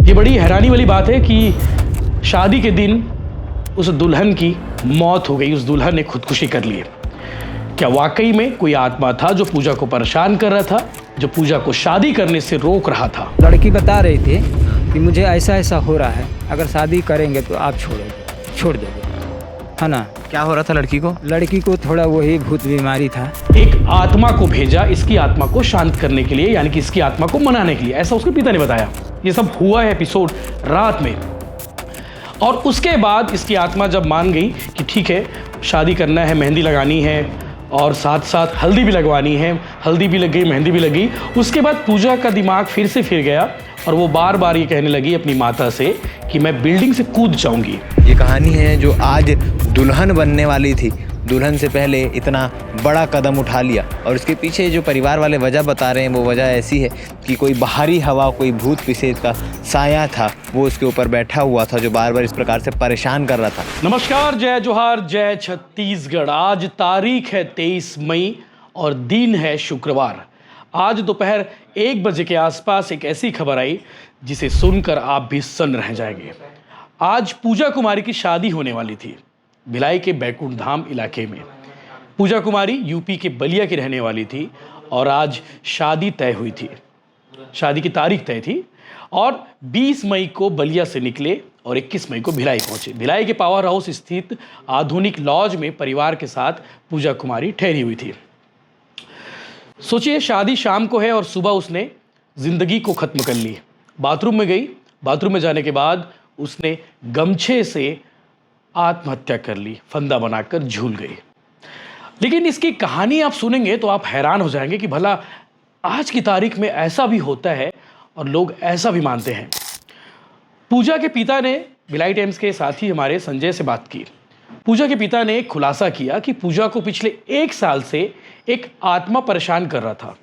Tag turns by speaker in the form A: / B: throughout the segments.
A: ये बड़ी हैरानी वाली बात है कि शादी के दिन उस दुल्हन की मौत हो गई, उस दुल्हन ने खुदकुशी कर ली। क्या वाकई में कोई आत्मा था जो पूजा को परेशान कर रहा था, जो पूजा को शादी करने से रोक रहा था?
B: लड़की बता रही थी कि मुझे ऐसा ऐसा हो रहा है, अगर शादी करेंगे तो आप छोड़ दोगे, है ना।
C: क्या हो रहा था लड़की को?
B: लड़की को थोड़ा वही भूत बीमारी था।
A: एक आत्मा को भेजा इसकी आत्मा को शांत करने के लिए, यानी कि इसकी आत्मा को मनाने के लिए, ऐसा उसके पिता ने बताया। ये सब हुआ है एपिसोड रात में। और उसके बाद इसकी आत्मा जब मान गई कि ठीक है शादी करना है, मेहंदी लगानी है और साथ साथ हल्दी भी लगवानी है, हल्दी भी लग गई, मेहंदी भी लग गई, उसके बाद पूजा का दिमाग फिर से फिर गया और वो बार बार ये कहने लगी अपनी माता से कि मैं बिल्डिंग से कूद जाऊंगी।
C: ये कहानी है जो आज दुल्हन बनने वाली थी, दुल्हन से पहले इतना बड़ा कदम उठा लिया। और इसके पीछे जो परिवार वाले वजह बता रहे हैं वो वजह ऐसी है कि कोई बाहरी हवा, कोई भूत पिशाच का साया था, वो उसके ऊपर बैठा हुआ था जो बार बार इस प्रकार से परेशान कर रहा था।
A: नमस्कार, जय जोहार, जय छत्तीसगढ़। आज तारीख है 23 मई और दिन है शुक्रवार। आज दोपहर 1 बजे के आसपास एक ऐसी खबर आई जिसे सुनकर आप भी सन्न रह जाएंगे। आज पूजा कुमारी की शादी होने वाली थी भिलाई के बैकुंठ धाम इलाके में। पूजा कुमारी यूपी के बलिया की रहने वाली थी और आज शादी तय हुई थी, शादी की तारीख तय थी और 20 मई को बलिया से निकले और 21 मई को भिलाई पहुंचे। भिलाई के पावर हाउस स्थित आधुनिक लॉज में परिवार के साथ पूजा कुमारी ठहरी हुई थी। सोचिए, शादी शाम को है और सुबह उसने जिंदगी को खत्म कर ली। बाथरूम में गई, बाथरूम में जाने के बाद उसने गमछे से आत्महत्या कर ली, फंदा बनाकर झूल गई। लेकिन इसकी कहानी आप सुनेंगे तो आप हैरान हो जाएंगे कि भला आज की तारीख में ऐसा भी होता है और लोग ऐसा भी मानते हैं। पूजा के पिता ने भिलाई टाइम्स के साथी हमारे संजय से बात की। पूजा के पिता ने एक खुलासा किया कि पूजा को पिछले 1 साल से एक आत्मा परेशान कर रहा था।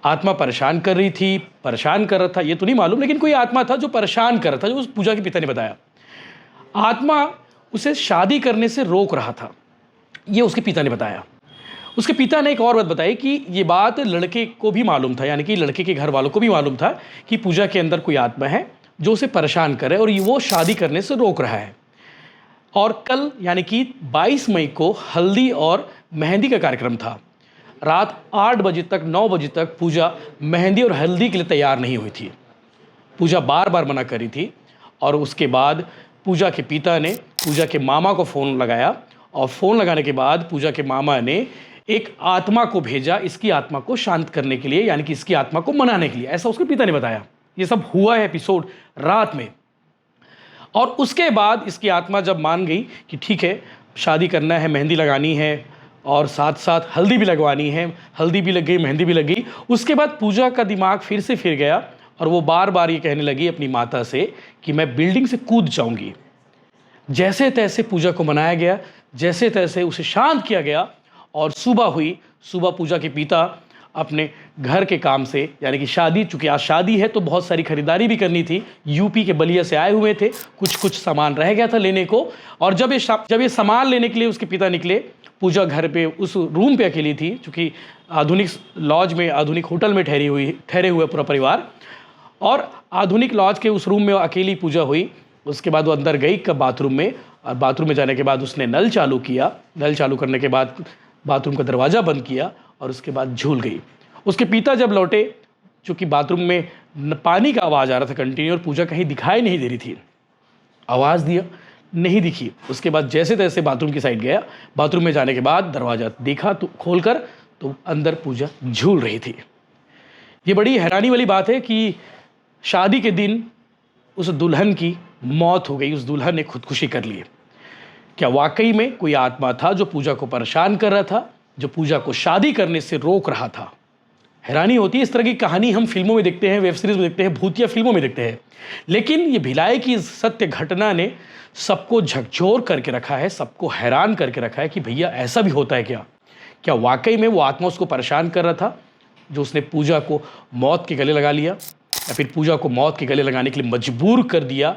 A: आत्मा परेशान कर रही थी, परेशान कर रहा था ये तो नहीं मालूम, लेकिन कोई आत्मा था जो परेशान कर रहा था, जो उस पूजा के पिता ने बताया। आत्मा उसे शादी करने से रोक रहा था, ये उसके पिता ने बताया। उसके पिता ने एक और बात बताई कि ये बात लड़के को भी मालूम था, यानी कि लड़के के घर वालों को भी मालूम था कि पूजा के अंदर कोई आत्मा है जो उसे परेशान करे और वो शादी करने से रोक रहा है। और कल यानी कि 22 मई को हल्दी और मेहंदी का कार्यक्रम था। रात 8 बजे तक 9 बजे तक पूजा मेहंदी और हल्दी के लिए तैयार नहीं हुई थी। पूजा बार बार मना करी थी और उसके बाद पूजा के पिता ने पूजा के मामा को फ़ोन लगाया और फ़ोन लगाने के बाद पूजा के मामा ने एक आत्मा को भेजा इसकी आत्मा को शांत करने के लिए, यानी कि इसकी आत्मा को मनाने के लिए, ऐसा उसके पिता ने बताया। ये सब हुआ है एपिसोड रात में। और उसके बाद इसकी आत्मा जब मान गई कि ठीक है शादी करना है, मेहंदी लगानी है और साथ साथ हल्दी भी लगवानी है, हल्दी भी लग गई, मेहंदी भी लग गई, उसके बाद पूजा का दिमाग फिर से फिर गया और वो बार बार ये कहने लगी अपनी माता से कि मैं बिल्डिंग से कूद जाऊंगी। जैसे तैसे पूजा को मनाया गया, जैसे तैसे उसे शांत किया गया और सुबह हुई। सुबह पूजा के पिता अपने घर के काम से, यानी कि शादी, चूँकि आज शादी है तो बहुत सारी खरीदारी भी करनी थी, यूपी के बलिया से आए हुए थे, कुछ सामान रह गया था लेने को। और जब ये सामान लेने के लिए उसके पिता निकले, पूजा घर पे उस रूम पे अकेली थी, चूँकि आधुनिक लॉज में, आधुनिक होटल में ठहरे हुए पूरा परिवार, और आधुनिक लॉज के उस रूम में अकेली पूजा हुई। उसके बाद वो अंदर गई बाथरूम में, और बाथरूम में जाने के बाद उसने नल चालू किया। नल चालू करने के बाद बाथरूम का दरवाज़ा बंद किया और उसके बाद झूल गई। उसके पिता जब लौटे, चूँकि बाथरूम में पानी का आवाज़ आ रहा था कंटिन्यू और पूजा कहीं दिखाई नहीं दे रही थी, आवाज़ दिया, नहीं दिखी। उसके बाद जैसे तैसे बाथरूम की साइड गया, बाथरूम में जाने के बाद दरवाज़ा देखा तो खोल कर, तो अंदर पूजा झूल रही थी। ये बड़ी हैरानी वाली बात है कि शादी के दिन उस दुल्हन की मौत हो गई, उस दुल्हन ने खुदकुशी कर ली। क्या वाकई में कोई आत्मा था जो पूजा को परेशान कर रहा था, जो पूजा को शादी करने से रोक रहा था? हैरानी होती है, इस तरह की कहानी हम फिल्मों में देखते हैं, वेब सीरीज में देखते हैं, भूतिया फिल्मों में देखते हैं, लेकिन ये भिलाई की सत्य घटना ने सबको झकझोर करके रखा है, सबको हैरान करके रखा है कि भैया ऐसा भी होता है क्या? क्या वाकई में वो आत्मा उसको परेशान कर रहा था जो उसने पूजा को मौत के गले लगा लिया, या फिर पूजा को मौत के गले लगाने के लिए मजबूर कर दिया,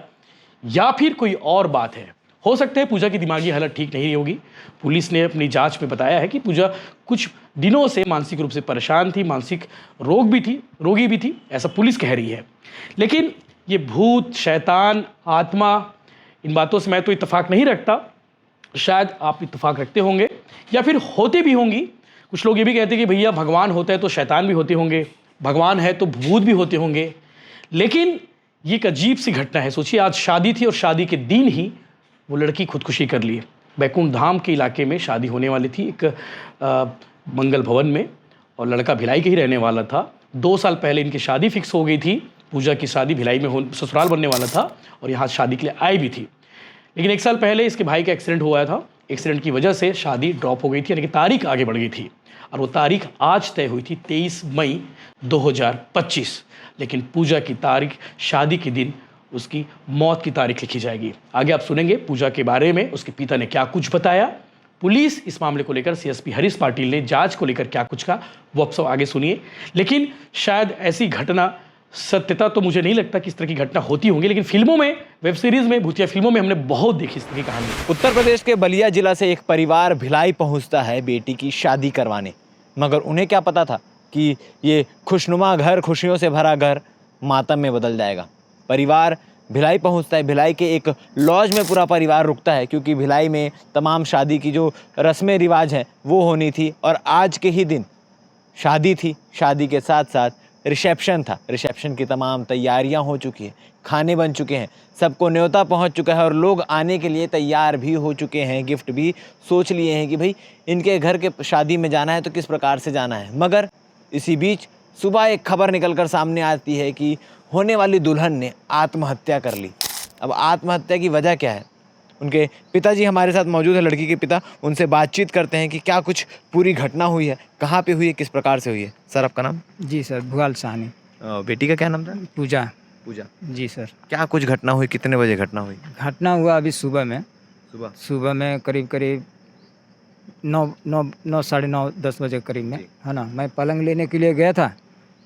A: या फिर कोई और बात है? हो सकता है पूजा की दिमागी हालत ठीक नहीं होगी। पुलिस ने अपनी जांच में बताया है कि पूजा कुछ दिनों से मानसिक रूप से परेशान थी, मानसिक रोगी भी थी, ऐसा पुलिस कह रही है। लेकिन ये भूत, शैतान, आत्मा, इन बातों से मैं तो इत्तेफाक नहीं रखता, शायद आप इत्तेफाक रखते होंगे या फिर होते भी होंगी। कुछ लोग ये भी कहते हैं कि भैया भगवान होता है तो शैतान भी होते होंगे, भगवान है तो भूत भी होते होंगे। लेकिन ये एक अजीब सी घटना है। सोचिए, आज शादी थी और शादी के दिन ही वो लड़की खुदकुशी कर ली। बैकुंठ धाम के इलाके में शादी होने वाली थी, एक मंगल भवन में, और लड़का भिलाई के ही रहने वाला था। 2 साल पहले इनकी शादी फिक्स हो गई थी। पूजा की शादी भिलाई में ससुराल बनने वाला था और यहाँ शादी के लिए आई भी थी। लेकिन 1 साल पहले इसके भाई का एक्सीडेंट हुआ था। एक्सीडेंट की वजह से शादी ड्रॉप हो गई थी, यानी कि तारीख आगे बढ़ गई थी, और वो तारीख आज तय हुई थी 23 मई 2025। लेकिन पूजा की तारीख, शादी के दिन उसकी मौत की तारीख लिखी जाएगी। आगे आप सुनेंगे पूजा के बारे में उसके पिता ने क्या कुछ बताया, पुलिस इस मामले को लेकर सीएसपी हरीश पाटिल ने जांच को लेकर क्या कुछ कहा, वो आप सब आगे सुनिए। लेकिन शायद ऐसी घटना, सत्यता तो मुझे नहीं लगता कि इस तरह की घटना होती होंगी, लेकिन फिल्मों में, वेब सीरीज़ में, भूतिया फिल्मों में हमने बहुत देखी इस तरह की कहानी।
C: उत्तर प्रदेश के बलिया जिला से एक परिवार भिलाई पहुंचता है बेटी की शादी करवाने, मगर उन्हें क्या पता था कि ये खुशनुमा घर, खुशियों से भरा घर मातम में बदल जाएगा। परिवार भिलाई पहुंचता है। भिलाई के एक लॉज में पूरा परिवार रुकता है, क्योंकि भिलाई में तमाम शादी की जो रस्में रिवाज हैं वो होनी थी, और आज के ही दिन शादी थी। शादी के साथ साथ रिसेप्शन था। रिसेप्शन की तमाम तैयारियां हो चुकी हैं, खाने बन चुके हैं, सबको न्योता पहुंच चुका है और लोग आने के लिए तैयार भी हो चुके हैं। गिफ्ट भी सोच लिए हैं कि भाई इनके घर के शादी में जाना है तो किस प्रकार से जाना है। मगर इसी बीच सुबह एक खबर निकलकर सामने आती है कि होने वाली दुल्हन ने आत्महत्या कर ली। अब आत्महत्या की वजह क्या है? उनके पिताजी हमारे साथ मौजूद है, लड़की के पिता। उनसे बातचीत करते हैं कि क्या कुछ पूरी घटना हुई है, कहाँ पे हुई है, किस प्रकार से हुई है। सर, आपका नाम?
B: जी सर, भुआल साहनी।
C: बेटी का क्या नाम था?
B: पूजा।
C: पूजा।
B: जी सर।
C: क्या कुछ घटना हुई, कितने बजे घटना हुई?
B: घटना हुआ अभी सुबह में।
C: सुबह
B: में करीब 9 साढ़े 9 10 बजे करीब में, है ना। मैं पलंग लेने के लिए गया था।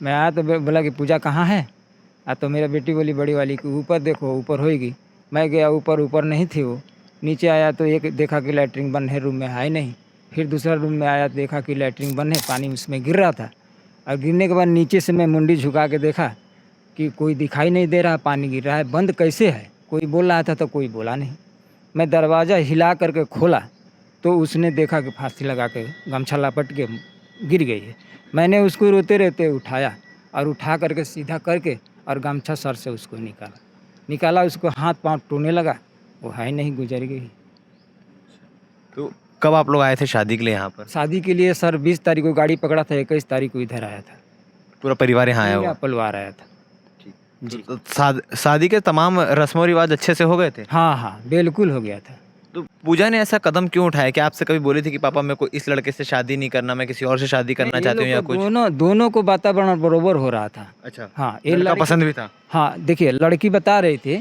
B: मैं आया तो बोला कि पूजा कहाँ है। तो मेरा बेटी बोली बड़ी वाली कि ऊपर देखो, ऊपर होएगी। मैं गया ऊपर नहीं थी वो। नीचे आया तो एक देखा कि लैट्रिन बंद है, रूम में है नहीं। फिर दूसरा रूम में आया तो देखा कि लैट्रिन बंद है, पानी उसमें गिर रहा था। और गिरने के बाद नीचे से मैं मुंडी झुका के देखा कि कोई दिखाई नहीं दे रहा, पानी गिर रहा है। बंद कैसे है? कोई बोल रहा था तो कोई बोला नहीं। मैं दरवाज़ा हिला करके खोला तो उसने देखा कि फांसी लगा के गमछा लपट के गिर गई है। मैंने उसको रोते रहते उठाया और उठा करके सीधा करके और गमछा सर से उसको निकाला। उसको हाथ पांव टूटने लगा, वो है नहीं, गुजर गई।
C: तो कब आप लोग आए थे शादी के लिए यहाँ पर?
B: शादी के लिए सर 20 तारीख को गाड़ी पकड़ा था, 21 तारीख को इधर आया था।
C: पूरा परिवार यहाँ आया हुआ?
B: परिवार आया था जी।
C: तो शादी के तमाम रस्मों रिवाज अच्छे से हो गए थे?
B: हाँ, बिल्कुल हो गया था।
C: तो पूजा ने ऐसा कदम क्यों उठाया? कि आपसे कभी बोली थी कि पापा मेरे को इस लड़के से शादी नहीं करना, मैं किसी और से शादी करना चाहती हूँ या कुछ?
B: दोनों को वातावरण बरोबर हो रहा था।
C: अच्छा।
B: हाँ,
C: ये लड़का पसंद भी था?
B: हाँ, देखिए लड़की बता रही थी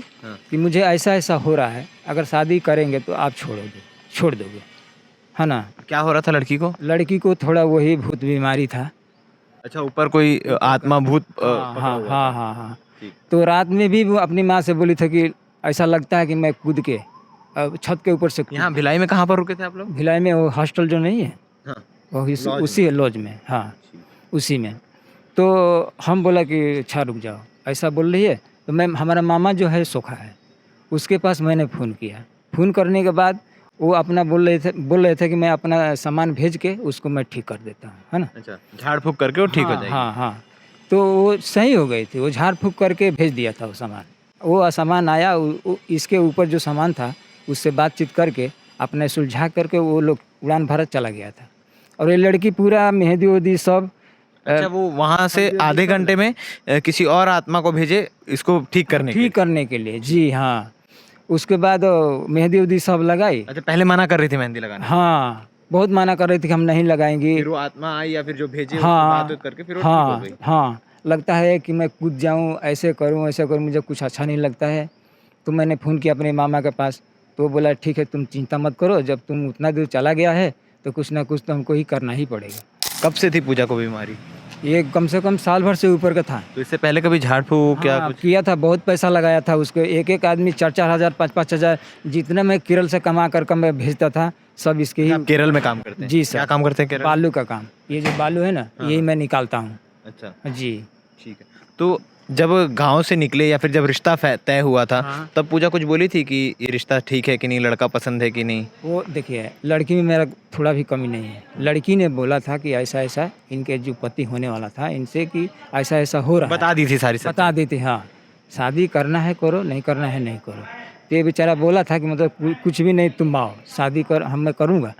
B: कि मुझे ऐसा हो रहा है, अगर शादी करेंगे तो आप छोड़ दोगे, है ना।
C: क्या हो रहा था लड़की को?
B: लड़की को थोड़ा वही भूत बीमारी था।
C: अच्छा, ऊपर कोई आत्मा भूत?
B: हाँ। तो रात में भी वो अपनी माँ से बोली थी कि ऐसा लगता है कि मैं कूद के छत के ऊपर से। यहाँ
C: भिलाई में कहाँ पर रुके थे आप लोग?
B: भिलाई में वो हॉस्टल जो नहीं है,
C: हाँ,
B: उसी लॉज में। हाँ, उसी में। तो हम बोला कि अच्छा रुक जाओ, ऐसा बोल रही है। तो मैं, हमारा मामा जो है सोखा है, उसके पास मैंने फ़ोन किया। फ़ोन करने के बाद वो अपना बोल रहे थे कि मैं अपना सामान भेज के उसको मैं ठीक कर देता हूँ, है ना।
C: अच्छा, झाड़ फूक करके वो ठीक हो जाएगी?
B: हाँ। तो वो सही हो गई थी, वो झाड़ फूक करके भेज दिया था वो सामान। वो सामान आया, इसके ऊपर जो सामान था उससे बातचीत करके अपने सुलझा करके वो लोग उड़ान भारत चला गया था। और ये लड़की पूरा मेहंदी वेहंदी सब।
C: अच्छा, वो वहाँ से आधे घंटे में किसी और आत्मा को भेजे इसको ठीक करने के लिए?
B: जी हाँ। उसके बाद मेहंदी वेहंदी सब लगाई।
C: अच्छा, पहले मना कर रही थी मेहंदी लगाने?
B: हाँ, बहुत मना कर रही थी कि हम नहीं लगाएंगे।
C: फिर वो आत्मा आई या फिर जो भेजे?
B: हाँ,
C: बात करके फिर वो ठीक हो गई?
B: हाँ। लगता है कि मैं कूद जाऊँ, ऐसे करूँ, मुझे कुछ अच्छा नहीं लगता है। तो मैंने फ़ोन किया अपने मामा के पास, तो बोला ठीक है, तुम चिंता मत करो, जब तुम उतना दूर चला गया है तो कुछ ना कुछ तो हमको ही करना ही पड़ेगा।
C: कब से थी पूजा को बीमारी?
B: ये कम से कम साल भर से ऊपर का था।
C: तो इससे पहले कभी झाड़ फूक क्या कुछ
B: किया था? बहुत पैसा लगाया था उसको। एक आदमी 4-4 हज़ार 5-5 हज़ार जितना मैं केरल से कमा कर मैं भेजता था, सब इसके ही।
C: केरल में काम करते हैं?
B: जी सर।
C: क्या काम करते हैं केरल?
B: बालू का काम। ये जो बालू है ना, यही मैं निकालता हूँ।
C: अच्छा
B: जी,
C: ठीक है। तो जब गांव से निकले या फिर जब रिश्ता तय हुआ था,
B: हाँ।
C: तब पूजा कुछ बोली थी कि ये रिश्ता ठीक है कि नहीं, लड़का पसंद है कि नहीं?
B: वो देखिए, लड़की में मेरा थोड़ा भी कमी नहीं है। लड़की ने बोला था कि ऐसा ऐसा इनके जो पति होने वाला था इनसे कि ऐसा ऐसा हो रहा है।
C: बता दी थी सारी सच्चाई?
B: बता देते, हाँ, शादी करना है करो, नहीं करना है नहीं करो। तो ये बेचारा बोला था कि मतलब कुछ भी नहीं, तुम आओ शादी कर, मैं करूँगा,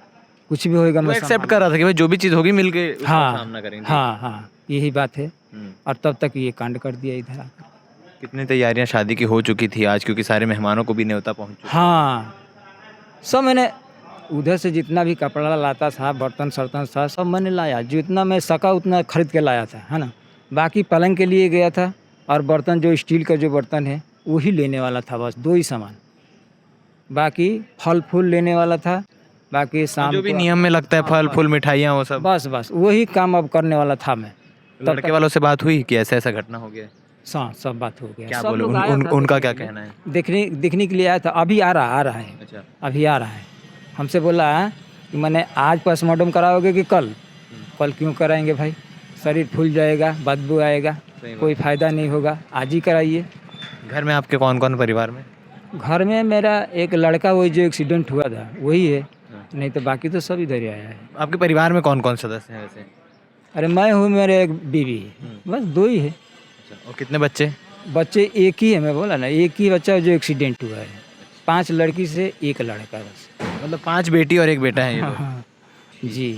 B: कुछ भी होएगा
C: वो
B: मैं
C: एक्सेप्ट कर रहा था कि भाई जो भी चीज़ होगी मिलके उसका
B: हाँ
C: सामना करेंगे।
B: हाँ हाँ, यही बात है।
C: हम्म।
B: और तब तक ये कांड कर दिया इधर आकर।
C: कितनी तैयारियां शादी की हो चुकी थी आज, क्योंकि सारे मेहमानों को भी न्योता पहुंच चुका।
B: हाँ, सब मैंने उधर से जितना भी कपड़ा लाता था, बर्तन सर्तन था, सब मैंने लाया, जितना मैं सका उतना खरीद के लाया था, है ना। बाकी पलंग के लिए गया था और बर्तन जो स्टील का जो बर्तन है वही लेने वाला था, बस 2 ही सामान। बाकी फल फूल लेने वाला था, बाकी शाम
C: जो भी
B: को
C: नियम में लगता है, फल फूल मिठाइयाँ वो सब।
B: बस वही काम अब करने वाला था मैं।
C: लड़के वालों से बात हुई कि ऐसा ऐसा घटना हो गया है?
B: सब बात हो गया।
C: क्या
B: सब
C: बोले
B: लोग आया था
C: उनका
B: देखने
C: क्या
B: के लिए।
C: कहना है?
B: देखने के लिए आया था, अभी आ रहा है,
C: अच्छा।
B: अभी आ रहा है। हमसे बोला कि मैंने आज पोस्टमार्टम कराओगे कि कल? कल क्यों कराएंगे भाई, शरीर फूल जाएगा, बदबू आएगा,
C: सही बात।
B: कोई फ़ायदा नहीं होगा, आज ही कराइए।
C: घर में आपके कौन कौन परिवार में?
B: घर में मेरा एक लड़का, वही जो एक्सीडेंट हुआ था वही है, नहीं तो बाकी तो सब इधर ही आया है।
C: आपके परिवार में कौन कौन सदस्य हैं वैसे?
B: अरे मैं हूँ, मेरे एक बीवी है, बस 2 ही है।
C: अच्छा, और कितने बच्चे?
B: बच्चे एक ही है, मैं बोला ना, एक ही बच्चा जो एक्सीडेंट हुआ है। 5 लड़की से 1 लड़का बस।
C: मतलब 5 बेटी और 1 बेटा है ये लोग।
B: हाँ, जी।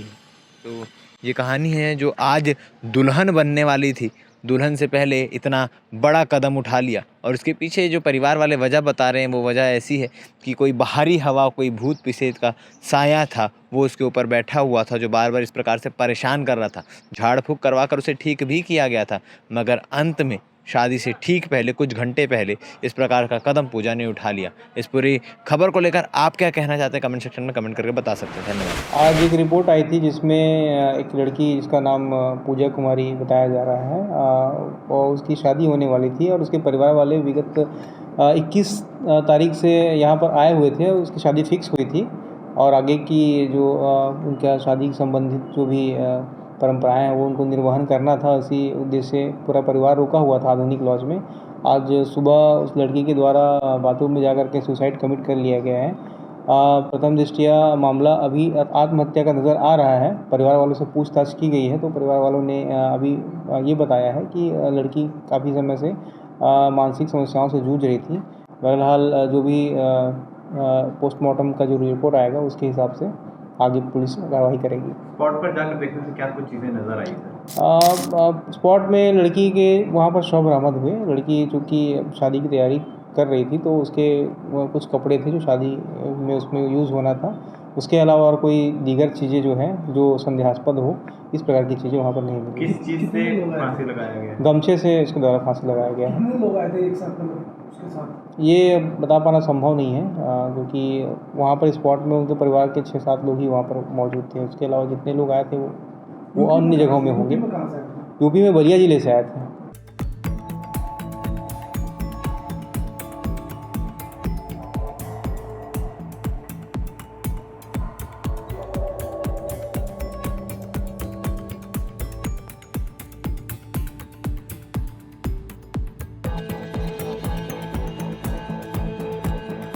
C: तो ये कहानी है जो आज दुल्हन बनने वाली थी, दुल्हन से पहले इतना बड़ा कदम उठा लिया, और उसके पीछे जो परिवार वाले वजह बता रहे हैं वो वजह ऐसी है कि कोई बाहरी हवा, कोई भूत पिसेत का साया था, वो उसके ऊपर बैठा हुआ था, जो बार बार इस प्रकार से परेशान कर रहा था। झाड़ फूँक करवा कर उसे ठीक भी किया गया था, मगर अंत में शादी से ठीक पहले, कुछ घंटे पहले, इस प्रकार का कदम पूजा ने उठा लिया। इस पूरी खबर को लेकर आप क्या कहना चाहते हैं, कमेंट सेक्शन में कमेंट करके बता सकते हैं। धन्यवाद।
D: आज एक रिपोर्ट आई थी जिसमें एक लड़की जिसका नाम पूजा कुमारी बताया जा रहा है, और उसकी शादी होने वाली थी, और उसके परिवार वाले विगत 21 तारीख से यहाँ पर आए हुए थे। उसकी शादी फिक्स हुई थी, और आगे की जो उनका शादी संबंधित जो भी परंपराएं हैं वो उनको निर्वहन करना था। इसी उद्देश्य से पूरा परिवार रुका हुआ था आधुनिक लॉज में। आज सुबह उस लड़की के द्वारा बाथरूम में जाकर के सुसाइड कमिट कर लिया गया है। प्रथम दृष्टया मामला अभी आत्महत्या का नज़र आ रहा है। परिवार वालों से पूछताछ की गई है तो परिवार वालों ने अभी ये बताया है कि लड़की काफ़ी समय से मानसिक समस्याओं से जूझ रही थी। बहरहाल जो भी पोस्टमार्टम का जो रिपोर्ट आएगा उसके हिसाब से आगे पुलिस कार्रवाई करेगी।
C: स्पॉट पर जाकर देखने से क्या कुछ चीज़ें नजर आई?
D: स्पॉट में लड़की के वहाँ पर शव बरामद हुए। लड़की चूँकि शादी की तैयारी कर रही थी तो उसके कुछ कपड़े थे जो शादी में उसमें यूज़ होना था। उसके अलावा और कोई दीगर चीज़ें जो हैं जो संदेहास्पद हो, इस प्रकार की चीज़ें वहाँ पर नहीं मिली।
C: किस चीज़ से फांसी लगाया गया?
D: गमछे से इसके द्वारा फांसी लगाया गया है।
E: कितने लोग आए थे एक साथ में उसके साथ?
D: ये बता पाना संभव नहीं है, क्योंकि वहाँ पर स्पॉट में उनके परिवार के 6-7 लोग ही वहाँ पर मौजूद थे। उसके अलावा जितने लोग आए थे वो अन्य जगहों में होंगे।
E: कहाँ से आए थे?
D: यूपी में बलिया जिले से आए थे।